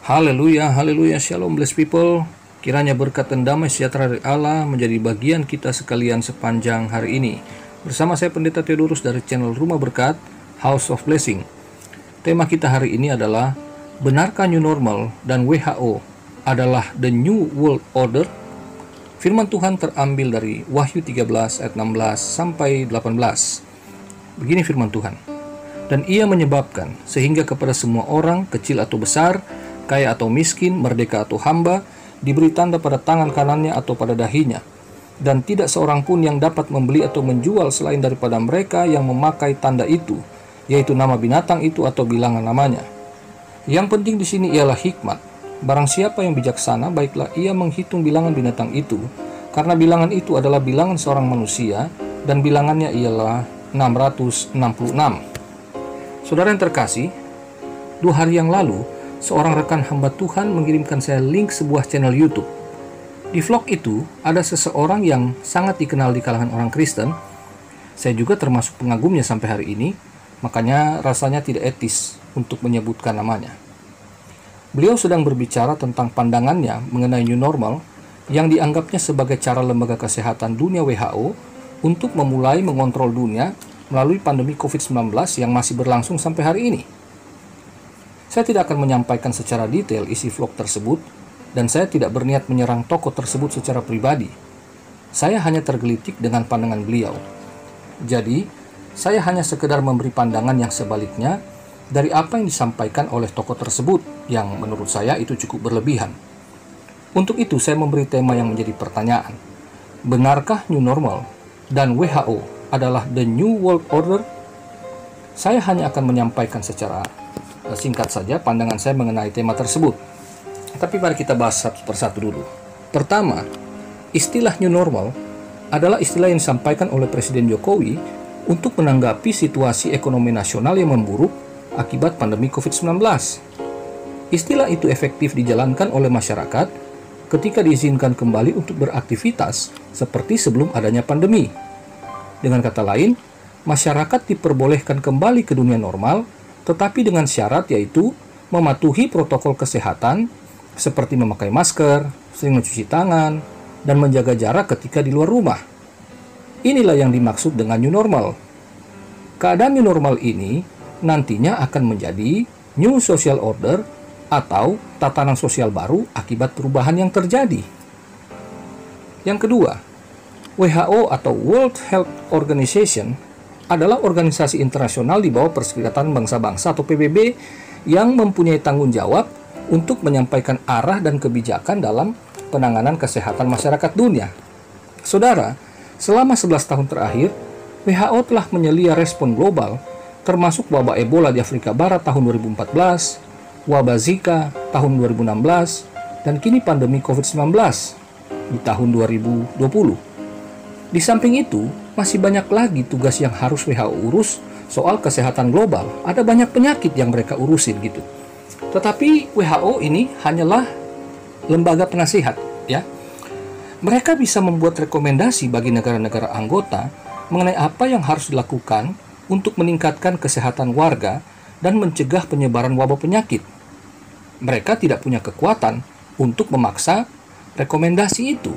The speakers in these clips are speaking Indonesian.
Haleluya, haleluya, shalom blessed people. Kiranya berkat dan damai sejahtera dari Allah menjadi bagian kita sekalian sepanjang hari ini. Bersama saya Pendeta Theodorus dari channel Rumah Berkat, House of Blessing. Tema kita hari ini adalah, benarkah New Normal dan WHO adalah the New World Order? Firman Tuhan terambil dari Wahyu 13 ayat 16 sampai 18. Begini firman Tuhan. Dan ia menyebabkan sehingga kepada semua orang, kecil atau besar, kaya atau miskin, merdeka atau hamba, diberi tanda pada tangan kanannya atau pada dahinya. Dan tidak seorang pun yang dapat membeli atau menjual selain daripada mereka yang memakai tanda itu, yaitu nama binatang itu atau bilangan namanya. Yang penting di sini ialah hikmat. Barang siapa yang bijaksana, baiklah ia menghitung bilangan binatang itu, karena bilangan itu adalah bilangan seorang manusia, dan bilangannya ialah 666. Saudara yang terkasih, 2 hari yang lalu, seorang rekan hamba Tuhan mengirimkan saya link sebuah channel YouTube. Di vlog itu, ada seseorang yang sangat dikenal di kalangan orang Kristen. Saya juga termasuk pengagumnya sampai hari ini, makanya rasanya tidak etis untuk menyebutkan namanya. Beliau sedang berbicara tentang pandangannya mengenai New Normal yang dianggapnya sebagai cara Lembaga Kesehatan Dunia WHO untuk memulai mengontrol dunia melalui pandemi COVID-19 yang masih berlangsung sampai hari ini. Saya tidak akan menyampaikan secara detail isi vlog tersebut, dan saya tidak berniat menyerang tokoh tersebut secara pribadi. Saya hanya tergelitik dengan pandangan beliau. Jadi, saya hanya sekedar memberi pandangan yang sebaliknya dari apa yang disampaikan oleh tokoh tersebut, yang menurut saya itu cukup berlebihan. Untuk itu, saya memberi tema yang menjadi pertanyaan. Benarkah New Normal dan WHO adalah the New World Order? Saya hanya akan menyampaikan secara singkat saja pandangan saya mengenai tema tersebut. Tapi mari kita bahas satu persatu dulu. Pertama, istilah New Normal adalah istilah yang disampaikan oleh Presiden Jokowi untuk menanggapi situasi ekonomi nasional yang memburuk akibat pandemi COVID-19. Istilah itu efektif dijalankan oleh masyarakat ketika diizinkan kembali untuk beraktivitas seperti sebelum adanya pandemi. Dengan kata lain, masyarakat diperbolehkan kembali ke dunia normal, tetapi dengan syarat yaitu mematuhi protokol kesehatan seperti memakai masker, sering mencuci tangan, dan menjaga jarak ketika di luar rumah. Inilah yang dimaksud dengan New Normal. Keadaan New Normal ini nantinya akan menjadi New Social Order atau tatanan sosial baru akibat perubahan yang terjadi. Yang kedua, WHO atau World Health Organization adalah organisasi internasional di bawah Perserikatan Bangsa-Bangsa atau PBB yang mempunyai tanggung jawab untuk menyampaikan arah dan kebijakan dalam penanganan kesehatan masyarakat dunia. Saudara, selama 11 tahun terakhir, WHO telah menyelia respon global, termasuk wabah Ebola di Afrika Barat tahun 2014, wabah Zika tahun 2016, dan kini pandemi COVID-19 di tahun 2020. Di samping itu, masih banyak lagi tugas yang harus WHO urus soal kesehatan global. Ada banyak penyakit yang mereka urusin gitu. Tetapi WHO ini hanyalah lembaga penasihat, ya. Mereka bisa membuat rekomendasi bagi negara-negara anggota mengenai apa yang harus dilakukan untuk meningkatkan kesehatan warga dan mencegah penyebaran wabah penyakit. Mereka tidak punya kekuatan untuk memaksa rekomendasi itu.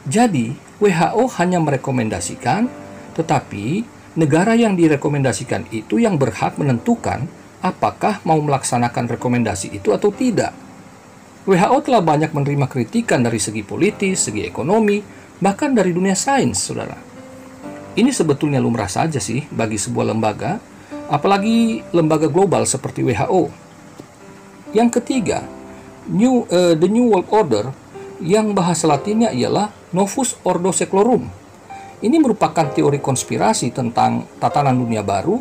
Jadi, WHO hanya merekomendasikan, tetapi negara yang direkomendasikan itu yang berhak menentukan apakah mau melaksanakan rekomendasi itu atau tidak. WHO telah banyak menerima kritikan dari segi politis, segi ekonomi, bahkan dari dunia sains, saudara. Ini sebetulnya lumrah saja sih bagi sebuah lembaga, apalagi lembaga global seperti WHO. Yang ketiga, the New World Order, yang bahasa Latinnya ialah Novus Ordo Seclorum. Ini merupakan teori konspirasi tentang tatanan dunia baru,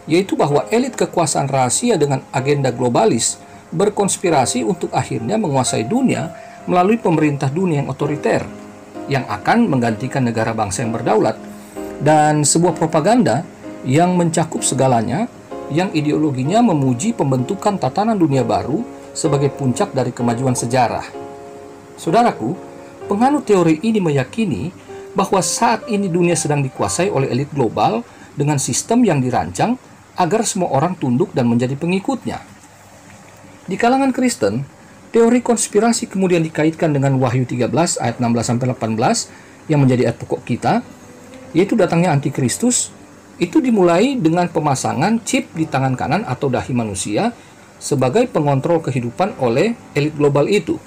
yaitu bahwa elit kekuasaan rahasia dengan agenda globalis berkonspirasi untuk akhirnya menguasai dunia melalui pemerintah dunia yang otoriter, yang akan menggantikan negara bangsa yang berdaulat, dan sebuah propaganda yang mencakup segalanya, yang ideologinya memuji pembentukan tatanan dunia baru sebagai puncak dari kemajuan sejarah. Saudaraku, penganut teori ini meyakini bahwa saat ini dunia sedang dikuasai oleh elit global dengan sistem yang dirancang agar semua orang tunduk dan menjadi pengikutnya. Di kalangan Kristen, teori konspirasi kemudian dikaitkan dengan Wahyu 13 ayat 16-18 yang menjadi ayat pokok kita, yaitu datangnya antikristus. Itu dimulai dengan pemasangan chip di tangan kanan atau dahi manusia sebagai pengontrol kehidupan oleh elit global itu.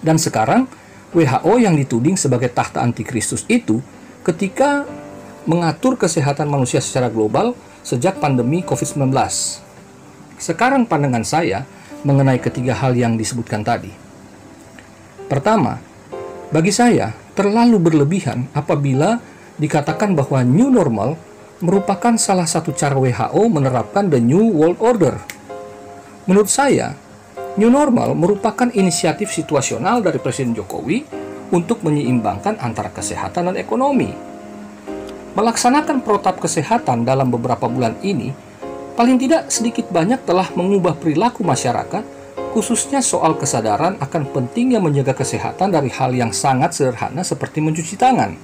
Dan sekarang WHO yang dituding sebagai tahta antikristus itu ketika mengatur kesehatan manusia secara global sejak pandemi COVID-19. Sekarang pandangan saya mengenai ketiga hal yang disebutkan tadi. Pertama, bagi saya terlalu berlebihan apabila dikatakan bahwa new normal merupakan salah satu cara WHO menerapkan the new world order. Menurut saya, new normal merupakan inisiatif situasional dari Presiden Jokowi untuk menyeimbangkan antara kesehatan dan ekonomi. Melaksanakan protap kesehatan dalam beberapa bulan ini paling tidak sedikit banyak telah mengubah perilaku masyarakat, khususnya soal kesadaran akan pentingnya menjaga kesehatan dari hal yang sangat sederhana seperti mencuci tangan.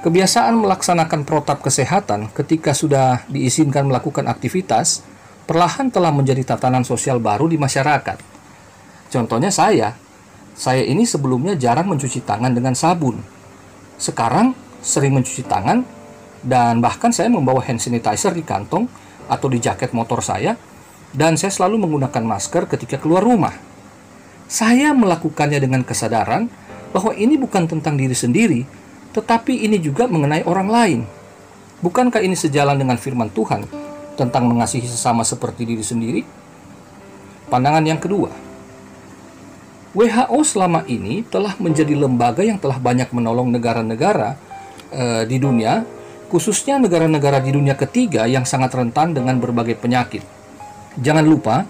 Kebiasaan melaksanakan protap kesehatan ketika sudah diizinkan melakukan aktivitas, perlahan telah menjadi tatanan sosial baru di masyarakat. Contohnya saya ini sebelumnya jarang mencuci tangan dengan sabun. Sekarang sering mencuci tangan, dan bahkan saya membawa hand sanitizer di kantong atau di jaket motor saya, dan saya selalu menggunakan masker ketika keluar rumah. Saya melakukannya dengan kesadaran bahwa ini bukan tentang diri sendiri, tetapi ini juga mengenai orang lain. Bukankah ini sejalan dengan firman Tuhan tentang mengasihi sesama seperti diri sendiri? Pandangan yang kedua, WHO selama ini telah menjadi lembaga yang telah banyak menolong negara-negara di dunia, khususnya negara-negara di dunia ketiga yang sangat rentan dengan berbagai penyakit. Jangan lupa,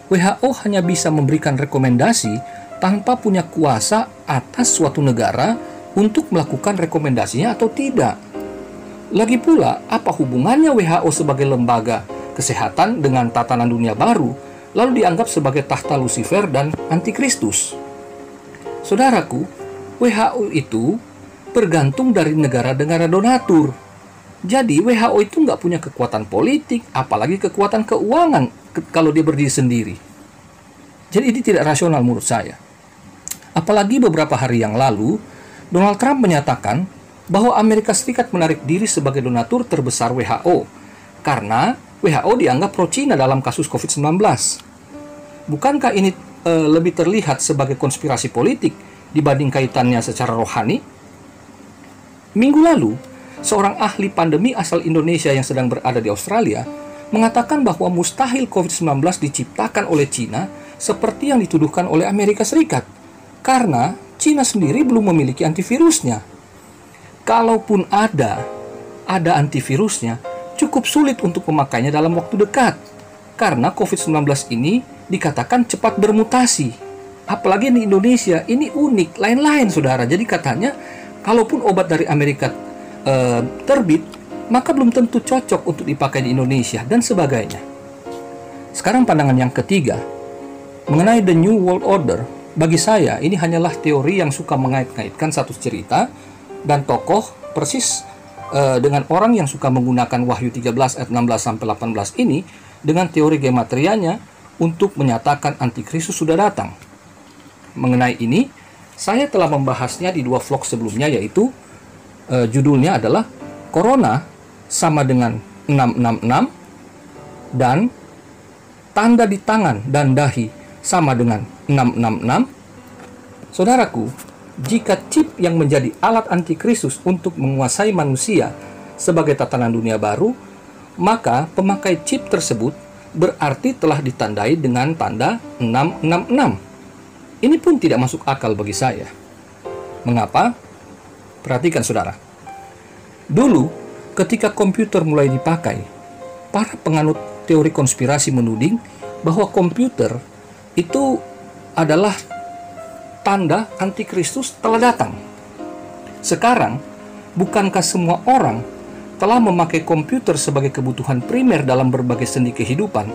WHO hanya bisa memberikan rekomendasi tanpa punya kuasa atas suatu negara untuk melakukan rekomendasinya atau tidak. Lagi pula, apa hubungannya WHO sebagai lembaga kesehatan dengan tatanan dunia baru, lalu dianggap sebagai tahta Lucifer dan antikristus? Saudaraku, WHO itu bergantung dari negara-negara donatur. Jadi WHO itu nggak punya kekuatan politik, apalagi kekuatan keuangan kalau dia berdiri sendiri. Jadi ini tidak rasional menurut saya. Apalagi beberapa hari yang lalu, Donald Trump menyatakan bahwa Amerika Serikat menarik diri sebagai donatur terbesar WHO karena WHO dianggap pro-Cina dalam kasus COVID-19. Bukankah ini lebih terlihat sebagai konspirasi politik dibanding kaitannya secara rohani? Minggu lalu, seorang ahli pandemi asal Indonesia yang sedang berada di Australia mengatakan bahwa mustahil COVID-19 diciptakan oleh Cina seperti yang dituduhkan oleh Amerika Serikat, karena Cina sendiri belum memiliki antivirusnya. Kalaupun ada antivirusnya, cukup sulit untuk memakainya dalam waktu dekat, karena COVID-19 ini dikatakan cepat bermutasi. Apalagi di Indonesia, ini unik, lain-lain saudara. Jadi katanya, kalaupun obat dari Amerika terbit, maka belum tentu cocok untuk dipakai di Indonesia, dan sebagainya. Sekarang pandangan yang ketiga, mengenai the New World Order. Bagi saya, ini hanyalah teori yang suka mengait-ngaitkan satu cerita dan tokoh persis dengan orang yang suka menggunakan Wahyu 13 ayat 16-18 ini dengan teori gematrianya untuk menyatakan antikristus sudah datang. Mengenai ini, saya telah membahasnya di 2 vlog sebelumnya, yaitu judulnya adalah Corona sama dengan 666 dan tanda di tangan dan dahi sama dengan 666. Saudaraku, jika chip yang menjadi alat antikristus untuk menguasai manusia sebagai tatanan dunia baru, maka pemakai chip tersebut berarti telah ditandai dengan tanda 666. Ini pun tidak masuk akal bagi saya. Mengapa? Perhatikan saudara. Dulu, ketika komputer mulai dipakai, para penganut teori konspirasi menuding bahwa komputer itu adalah tanda antikristus telah datang. Sekarang, bukankah semua orang telah memakai komputer sebagai kebutuhan primer dalam berbagai sendi kehidupan,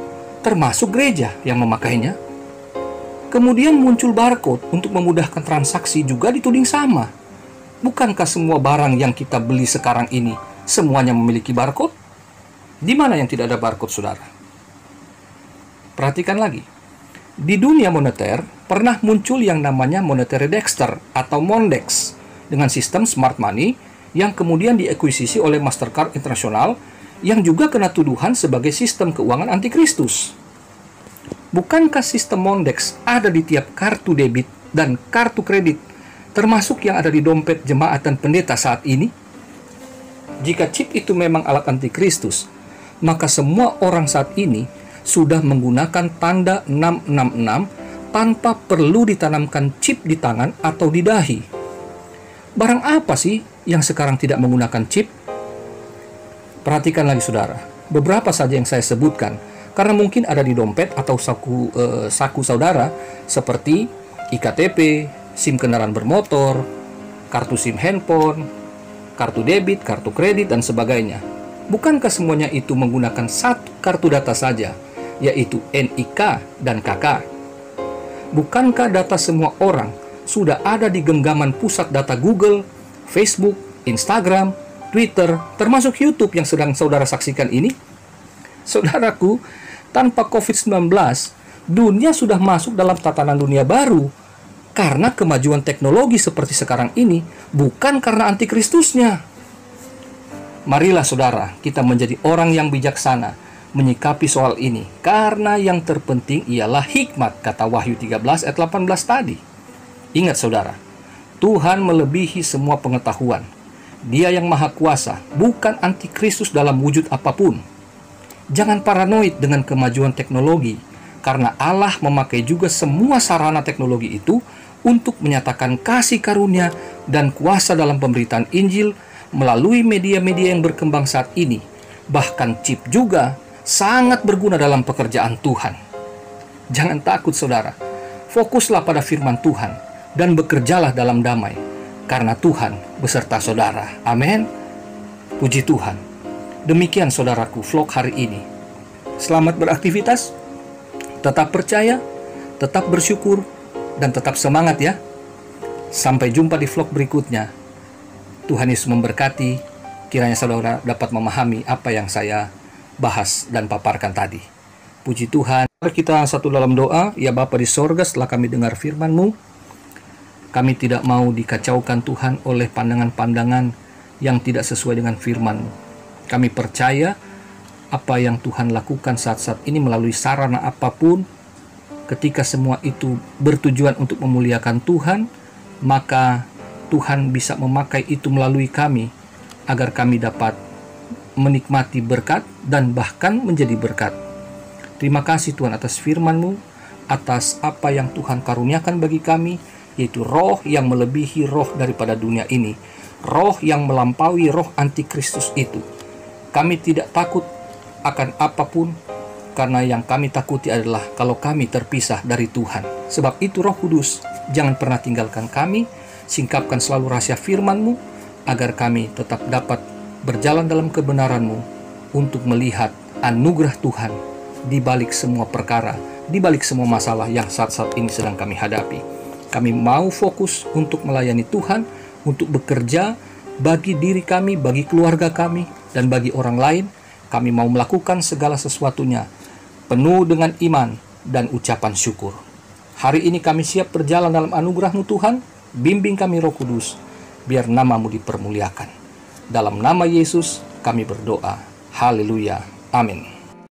termasuk gereja yang memakainya? Kemudian muncul barcode untuk memudahkan transaksi juga dituding sama. Bukankah semua barang yang kita beli sekarang ini semuanya memiliki barcode? Di mana yang tidak ada barcode, saudara? Perhatikan lagi. Di dunia moneter, pernah muncul yang namanya monetary dexter atau Mondex dengan sistem smart money yang kemudian diakuisisi oleh Mastercard Internasional yang juga kena tuduhan sebagai sistem keuangan antikristus. Bukankah sistem Mondex ada di tiap kartu debit dan kartu kredit, termasuk yang ada di dompet jemaat dan pendeta saat ini? Jika chip itu memang alat antikristus, maka semua orang saat ini sudah menggunakan tanda 666 tanpa perlu ditanamkan chip di tangan atau di dahi. Barang apa sih yang sekarang tidak menggunakan chip? Perhatikan lagi saudara, beberapa saja yang saya sebutkan, karena mungkin ada di dompet atau saku saudara, seperti iktp, SIM kendaraan bermotor, kartu SIM handphone, kartu debit, kartu kredit, dan sebagainya. Bukankah semuanya itu menggunakan satu kartu data saja, yaitu NIK dan KK? Bukankah data semua orang sudah ada di genggaman pusat data Google, Facebook, Instagram, Twitter, termasuk YouTube yang sedang saudara saksikan ini? Saudaraku, tanpa COVID-19, dunia sudah masuk dalam tatanan dunia baru. Karena kemajuan teknologi seperti sekarang ini, bukan karena antikristusnya. Marilah saudara, kita menjadi orang yang bijaksana menyikapi soal ini, karena yang terpenting ialah hikmat, kata Wahyu 13 ayat 18 tadi. Ingat saudara, Tuhan melebihi semua pengetahuan. Dia yang maha kuasa, bukan antikristus dalam wujud apapun. Jangan paranoid dengan kemajuan teknologi, karena Allah memakai juga semua sarana teknologi itu untuk menyatakan kasih karunia dan kuasa dalam pemberitaan Injil melalui media-media yang berkembang saat ini. Bahkan chip juga sangat berguna dalam pekerjaan Tuhan. Jangan takut saudara, fokuslah pada firman Tuhan dan bekerjalah dalam damai, karena Tuhan beserta saudara. Amin. Puji Tuhan. Demikian saudaraku vlog hari ini. Selamat beraktivitas, tetap percaya, tetap bersyukur, dan tetap semangat ya. Sampai jumpa di vlog berikutnya. Tuhan Yesus memberkati. Kiranya saudara dapat memahami apa yang saya bahas dan paparkan tadi. Puji Tuhan. Kita satu dalam doa. Ya Bapa di sorga, setelah kami dengar firman-Mu, kami tidak mau dikacaukan Tuhan oleh pandangan-pandangan yang tidak sesuai dengan firman-Mu. Kami percaya apa yang Tuhan lakukan saat-saat ini melalui sarana apapun, ketika semua itu bertujuan untuk memuliakan Tuhan, maka Tuhan bisa memakai itu melalui kami, agar kami dapat menikmati berkat dan bahkan menjadi berkat. Terima kasih Tuhan atas firman-Mu, atas apa yang Tuhan karuniakan bagi kami, yaitu roh yang melebihi roh daripada dunia ini, roh yang melampaui roh antikristus itu. Kami tidak takut akan apapun, karena yang kami takuti adalah kalau kami terpisah dari Tuhan. Sebab itu Roh Kudus, jangan pernah tinggalkan kami, singkapkan selalu rahasia firman-Mu, agar kami tetap dapat berjalan dalam kebenaran-Mu untuk melihat anugerah Tuhan di balik semua perkara, di balik semua masalah yang saat-saat ini sedang kami hadapi. Kami mau fokus untuk melayani Tuhan, untuk bekerja bagi diri kami, bagi keluarga kami, dan bagi orang lain. Kami mau melakukan segala sesuatunya penuh dengan iman dan ucapan syukur. Hari ini kami siap berjalan dalam anugerah-Mu Tuhan. Bimbing kami Roh Kudus, biar nama-Mu dipermuliakan. Dalam nama Yesus kami berdoa. Haleluya. Amin.